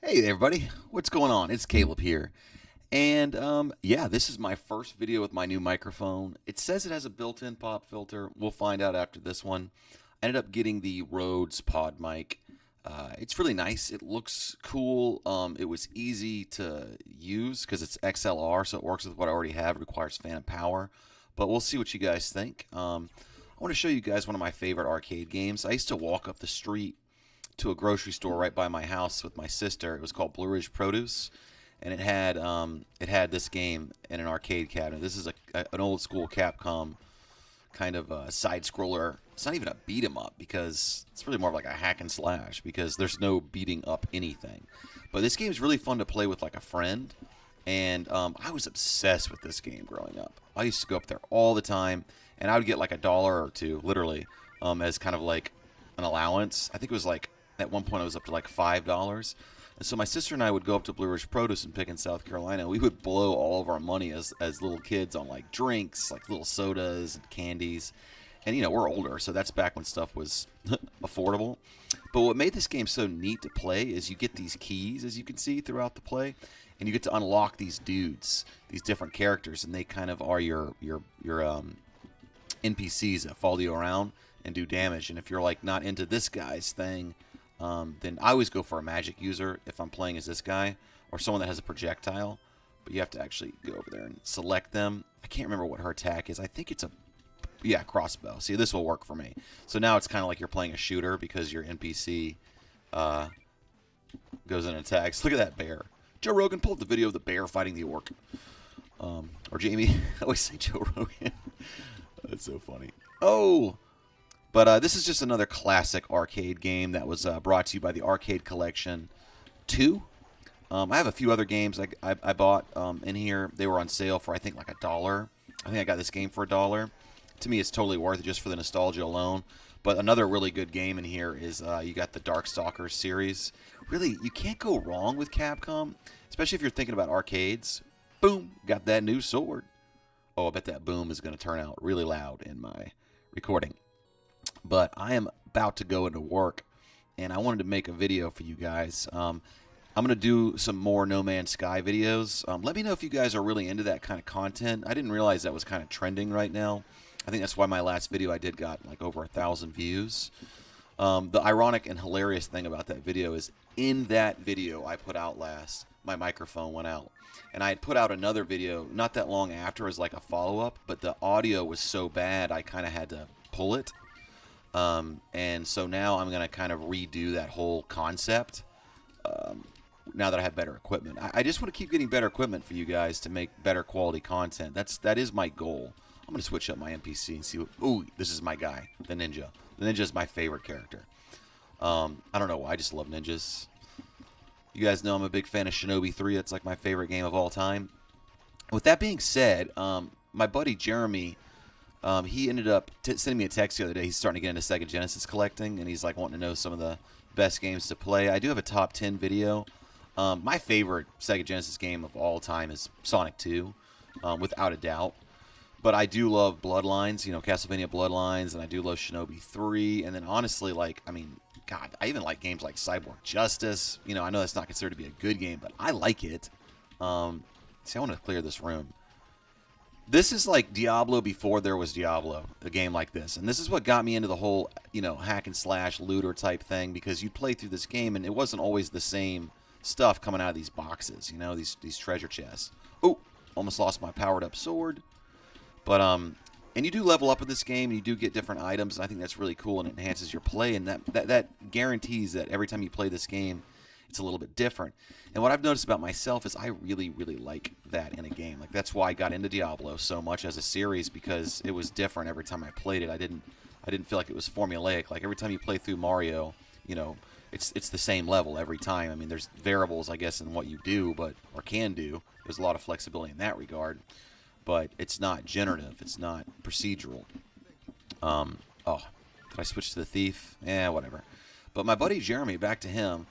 Hey everybody, what's going on? It's Caleb here. And yeah, this is my first video with my new microphone. It says it has a built-in pop filter. We'll find out after this one. I ended up getting the Rhodes pod mic. It's really nice. It looks cool. It was easy to use because it's XLR, so it works with what I already have. It requires phantom power. But we'll see what you guys think. I want to show you guys one of my favorite arcade games. I used to walk up the street to a grocery store right by my house with my sister. It was called Blue Ridge Produce, and it had this game in an arcade cabinet. This is an old school Capcom kind of side scroller. It's not even a beat 'em up because it's really more of like a hack and slash because there's no beating up anything. But this game is really fun to play with like a friend, and I was obsessed with this game growing up. I used to go up there all the time, and I would get like a dollar or two, literally, as kind of like an allowance. I think it was like at one point it was up to like $5. And so my sister and I would go up to Blue Ridge Produce and pick in South Carolina. We would blow all of our money as little kids on like drinks, like little sodas and candies. And we're older, so that's back when stuff was affordable. But what made this game so neat to play is you get these keys, as you can see throughout the play, and you get to unlock these dudes, these different characters, and they kind of are your NPCs that follow you around and do damage. And if you're like not into this guy's thing, then I always go for a magic user if I'm playing as this guy or someone that has a projectile. But you have to actually go over there and select them. I can't remember what her attack is. I think it's crossbow. See, this will work for me. So now it's kind of like you're playing a shooter because your NPC goes in and attacks. Look at that bear. Joe Rogan, pull up the video of the bear fighting the orc. Or Jamie. I always say Joe Rogan. That's so funny. Oh! But this is just another classic arcade game that was brought to you by the Arcade Collection 2. I have a few other games I bought in here. They were on sale for, I think, like $1. I think I got this game for $1. To me, it's totally worth it just for the nostalgia alone. But another really good game in here is you got the Darkstalkers series. Really, you can't go wrong with Capcom, especially if you're thinking about arcades. Boom, got that new sword. Oh, I bet that boom is going to turn out really loud in my recording. But I am about to go into work, and I wanted to make a video for you guys. I'm going to do some more No Man's Sky videos. Let me know if you guys are really into that kind of content. I didn't realize that was kind of trending right now. I think that's why my last video I did got like over 1,000 views. The ironic and hilarious thing about that video is in that video I put out last, my microphone went out. And I had put out another video not that long after as like a follow-up, but the audio was so bad I kind of had to pull it. And so now I'm going to kind of redo that whole concept now that I have better equipment. I just want to keep getting better equipment for you guys to make better quality content. That is my goal. I'm going to switch up my NPC and see what... Ooh, this is my guy, the ninja. The ninja is my favorite character. I don't know why, I just love ninjas. You guys know I'm a big fan of Shinobi 3. It's like my favorite game of all time. With that being said, my buddy Jeremy... he ended up sending me a text the other day. He's starting to get into Sega Genesis collecting, and he's like wanting to know some of the best games to play. I do have a top 10 video. My favorite Sega Genesis game of all time is Sonic 2, without a doubt. But I do love Bloodlines, Castlevania Bloodlines, and I do love Shinobi 3. And then honestly, God, I even like games like Cyborg Justice. I know that's not considered to be a good game, but I like it. See, I want to clear this room. This is like Diablo before there was Diablo, a game like this. And this is what got me into the whole, hack and slash looter type thing, because you'd play through this game and it wasn't always the same stuff coming out of these boxes, these treasure chests. Oh, almost lost my powered up sword. But, and you do level up in this game, and you do get different items, and I think that's really cool, and it enhances your play, and that guarantees that every time you play this game, it's a little bit different. And what I've noticed about myself is I really, really like that in a game. Like, that's why I got into Diablo so much as a series, because it was different every time I played it. I didn't feel like it was formulaic. Like, every time you play through Mario, it's the same level every time. I mean, there's variables, I guess, in what you do, or can do. There's a lot of flexibility in that regard. But it's not generative. It's not procedural. Oh, did I switch to the thief? Whatever. But my buddy Jeremy, back to him.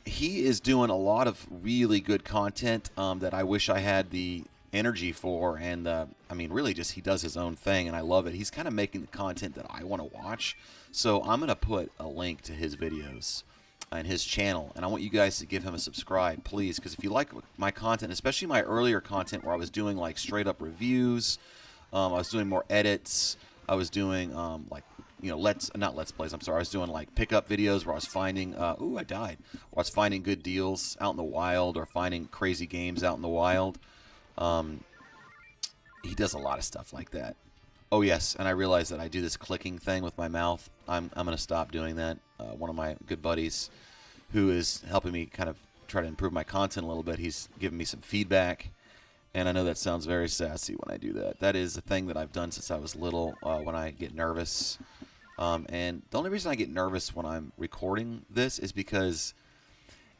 He is doing a lot of really good content that I wish I had the energy for. And, really just he does his own thing, and I love it. He's kind of making the content that I want to watch. So I'm going to put a link to his videos and his channel, and I want you guys to give him a subscribe, please, because if you like my content, especially my earlier content where I was doing like straight up reviews, I was doing more edits, I was doing like, you know, not let's plays, I'm sorry, I was doing like pickup videos where I was finding ooh, I died, where I was finding good deals out in the wild or finding crazy games out in the wild. He does a lot of stuff like that. Oh yes, and I realize that I do this clicking thing with my mouth. I'm going to stop doing that. One of my good buddies who is helping me kind of try to improve my content a little bit, he's giving me some feedback, and I know that sounds very sassy when I do that. That is a thing that I've done since I was little when I get nervous. And the only reason I get nervous when I'm recording this is because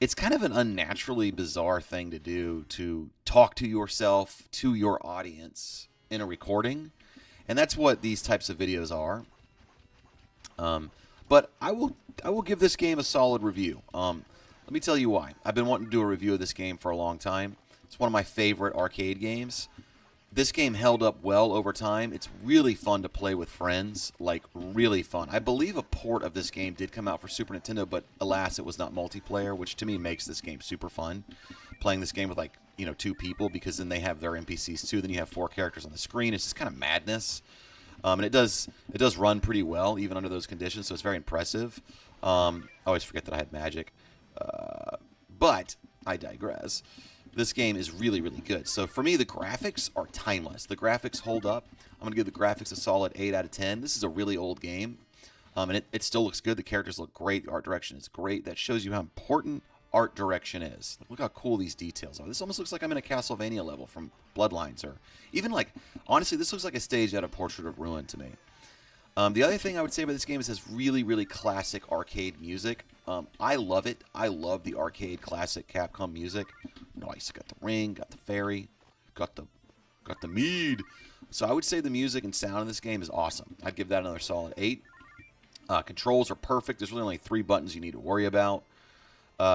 it's kind of an unnaturally bizarre thing to do, to talk to yourself, to your audience in a recording. And that's what these types of videos are. But I will give this game a solid review. Let me tell you why. I've been wanting to do a review of this game for a long time. It's one of my favorite arcade games. This game held up well over time. It's really fun to play with friends, like really fun. I believe a port of this game did come out for Super Nintendo, but alas, it was not multiplayer, which to me makes this game super fun. Playing this game with like, you know, 2 people, because then they have their NPCs too. Then you have 4 characters on the screen. It's just kind of madness. And it does run pretty well even under those conditions, so it's very impressive. I always forget that I had magic, but I digress. This game is really, really good. So for me, the graphics are timeless. The graphics hold up. I'm going to give the graphics a solid 8 out of 10. This is a really old game, and it still looks good. The characters look great. The art direction is great. That shows you how important art direction is. Look how cool these details are. This almost looks like I'm in a Castlevania level from Bloodlines, or even like, honestly, this looks like a stage out of Portrait of Ruin to me. The other thing I would say about this game is it has really, really classic arcade music. I love it. I love the arcade classic Capcom music. Nice. Got the ring, got the fairy, got the mead. So I would say the music and sound in this game is awesome. I'd give that another solid 8. Controls are perfect. There's really only 3 buttons you need to worry about.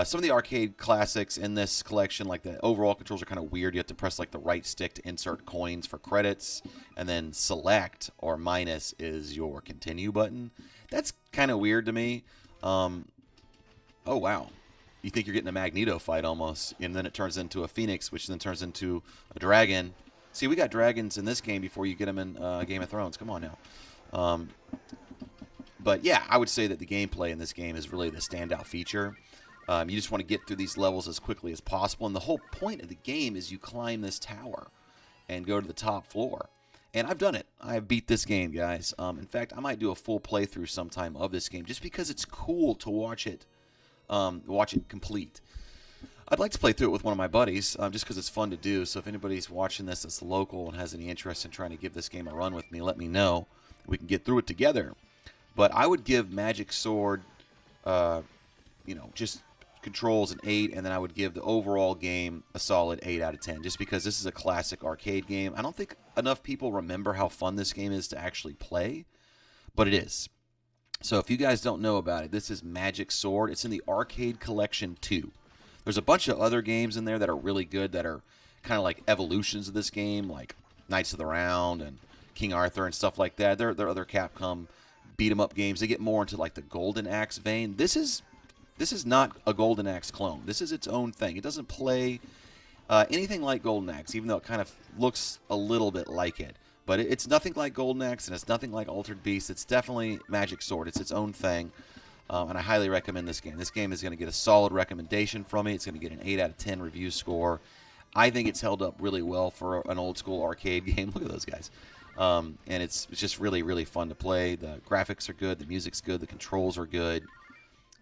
Some of the arcade classics in this collection, like the overall controls, are kind of weird. You have to press like the right stick to insert coins for credits, and then select or minus is your continue button. That's kind of weird to me. Oh wow, you think you're getting a Magneto fight almost, and then it turns into a Phoenix, which then turns into a dragon. See, we got dragons in this game before you get them in Game of Thrones. Come on now. But yeah, I would say that the gameplay in this game is really the standout feature. You just want to get through these levels as quickly as possible. And the whole point of the game is you climb this tower and go to the top floor. And I've done it. I've beat this game, guys. In fact, I might do a full playthrough sometime of this game just because it's cool to watch it complete. I'd like to play through it with one of my buddies just because it's fun to do. So if anybody's watching this that's local and has any interest in trying to give this game a run with me, let me know. We can get through it together. But I would give Magic Sword, just controls an 8, and then I would give the overall game a solid 8 out of 10, just because this is a classic arcade game. I don't think enough people remember how fun this game is to actually play, but it is. So if you guys don't know about it, this is Magic Sword. It's in the Arcade Collection 2. There's a bunch of other games in there that are really good, that are kind of like evolutions of this game, like Knights of the Round and King Arthur and stuff like that. They're other Capcom beat-em-up games. They get more into like the Golden Axe vein. This is not a Golden Axe clone. This is its own thing. It doesn't play anything like Golden Axe, even though it kind of looks a little bit like it. But it's nothing like Golden Axe, and it's nothing like Altered Beast. It's definitely Magic Sword. It's its own thing, and I highly recommend this game. This game is going to get a solid recommendation from me. It's going to get an 8 out of 10 review score. I think it's held up really well for an old-school arcade game. Look at those guys. And it's just really, really fun to play. The graphics are good. The music's good. The controls are good.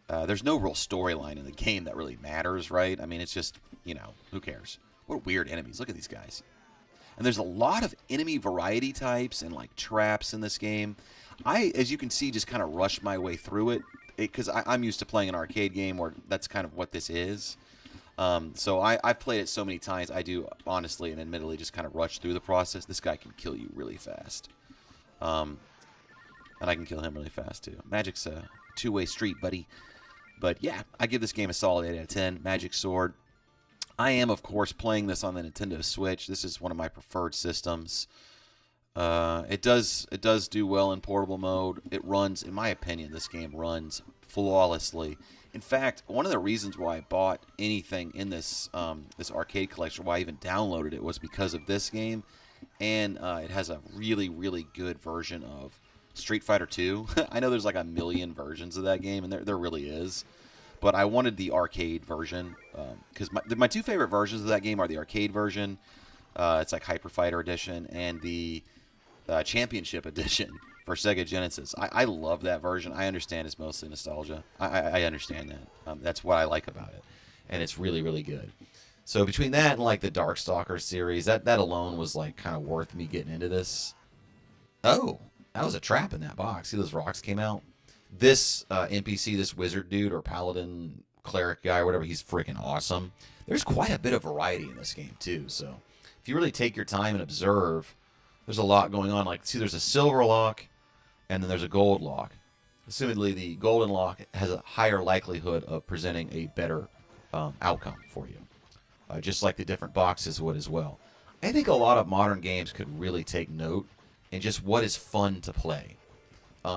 There's no real storyline in the game that really matters, right? I mean, it's just, who cares? What weird enemies. Look at these guys. And there's a lot of enemy variety types and, like, traps in this game. I, as you can see, just kind of rush my way through it because I'm used to playing an arcade game where that's kind of what this is. So I've played it so many times, I do, honestly and admittedly, just kind of rush through the process. This guy can kill you really fast. And I can kill him really fast, too. Magic's a two-way street, buddy. But yeah, I give this game a solid 8 out of 10. Magic Sword. I am, of course, playing this on the Nintendo Switch. This is one of my preferred systems. It does do well in portable mode. It runs, in my opinion, this game runs flawlessly In fact, one of the reasons why I bought anything in this this arcade collection, why I even downloaded it, was because of this game, and it has a really, really good version of Street Fighter 2. I know there's like a million versions of that game, and there really is. But I wanted the arcade version because my two favorite versions of that game are the arcade version. It's like Hyper Fighter Edition and the Championship Edition for Sega Genesis. I love that version. I understand it's mostly nostalgia. I understand that. That's what I like about it, and it's really, really good. So between that and like the Darkstalker series, that alone was like kind of worth me getting into this. Oh, that was a trap in that box. See, those rocks came out. This NPC, this wizard dude or paladin cleric guy or whatever, he's freaking awesome. There's quite a bit of variety in this game too. So if you really take your time and observe, there's a lot going on. Like, see, there's a silver lock, and then there's a gold lock. Assumedly, the golden lock has a higher likelihood of presenting a better outcome for you, just like the different boxes would as well. I think a lot of modern games could really take note in just what is fun to play.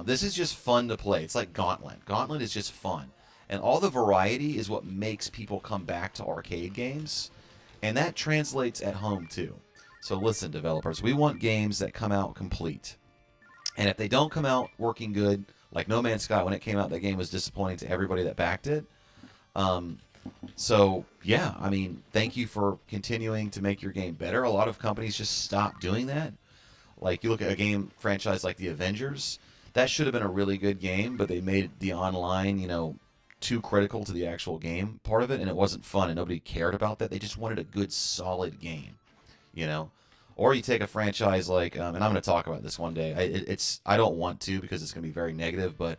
This is just fun to play. It's like Gauntlet. Gauntlet is just fun. And all the variety is what makes people come back to arcade games. And that translates at home too. So listen, developers, we want games that come out complete. And if they don't come out working good, like No Man's Sky, when it came out, that game was disappointing to everybody that backed it. So, yeah, I mean, thank you for continuing to make your game better. A lot of companies just stop doing that. Like, you look at a game franchise like The Avengers. That should have been a really good game, but they made the online, too critical to the actual game part of it, and it wasn't fun, and nobody cared about that. They just wanted a good, solid game, Or you take a franchise like, and I'm going to talk about this one day. I don't want to because it's going to be very negative, but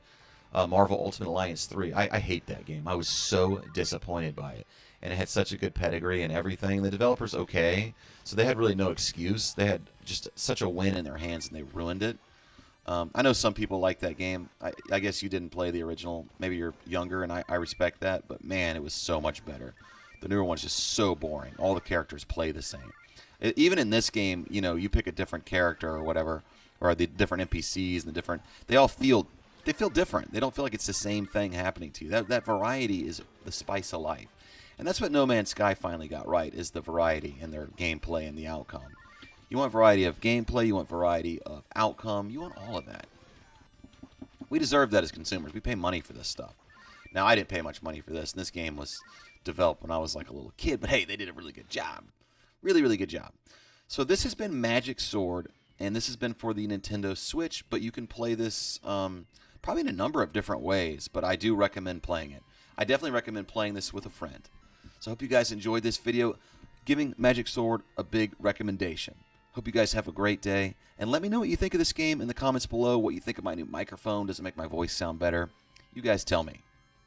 Marvel Ultimate Alliance 3, I hate that game. I was so disappointed by it, and it had such a good pedigree and everything. The developers, okay, so they had really no excuse. They had just such a win in their hands, and they ruined it. I know some people like that game. I guess you didn't play the original. Maybe you're younger, and I respect that. But, man, it was so much better. The newer one's just so boring. All the characters play the same. Even in this game, you pick a different character or whatever, or the different NPCs and they all feel different. They don't feel like it's the same thing happening to you. That variety is the spice of life. And that's what No Man's Sky finally got right, is the variety in their gameplay and the outcome. You want variety of gameplay, you want variety of outcome, you want all of that. We deserve that as consumers. We pay money for this stuff. Now, I didn't pay much money for this, and this game was developed when I was like a little kid, but hey, they did a really good job. Really, really good job. So this has been Magic Sword, and this has been for the Nintendo Switch, but you can play this probably in a number of different ways, but I do recommend playing it. I definitely recommend playing this with a friend. So I hope you guys enjoyed this video, giving Magic Sword a big recommendation. Hope you guys have a great day, and let me know what you think of this game in the comments below, what you think of my new microphone. Does it make my voice sound better? You guys tell me.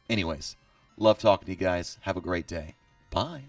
Anyways, love talking to you guys. Have a great day. Bye.